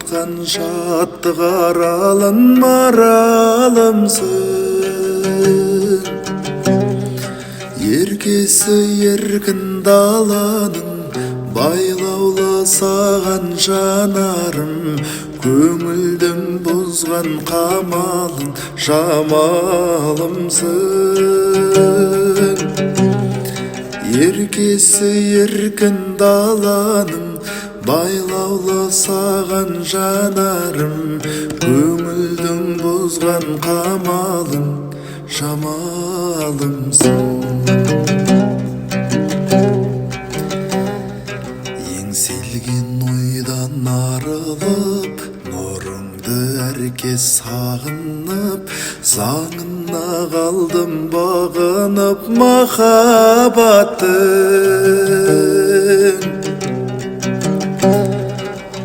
жатқан шаттық аралын маралымсың. Еркесі еркін даланың байлаулы саған жанарым, көңілдің бұзған қамалың жамалымсың. Еркесі еркін даланың байлаулы саған жанарым, көңілдің бұзған қамалың жамалымсың. Еңселген ойдан арылып, нұрыңды әркез сағынып, заңына қалдым бағынып махаббаттың.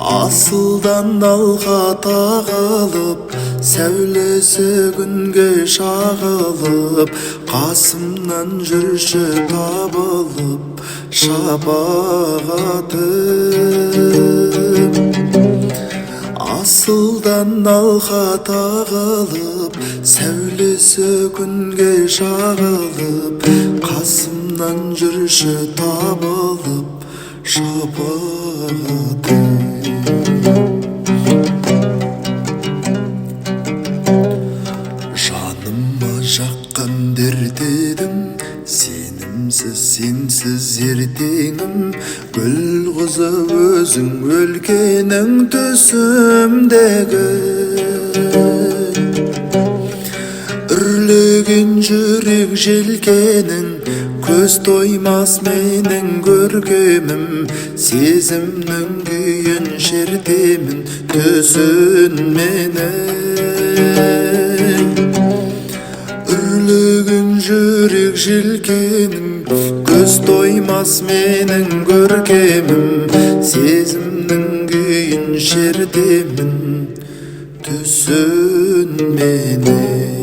Асылдан алға тағылып, сәулесі күнге шағылып, қасымнан жүрші табылып шапағатым. Асылдан алға тағылып, сәулесі күнге шағылып, қасымнан жүрші табылып шапағатым. Жаныма жаққан дерт едім, сенімсіз сенсіз ертеңім. Гүл қызы өзің өлкенің төсімдегі, үрлеген жүрек желкенің, көз тоймас менің көркемім. Сезімнің күйін шертемін төсін менің. Үрлеген жүрек желкенің, көз тоймас менің көркемім. Сезімнің күйін шертемін төсін менің.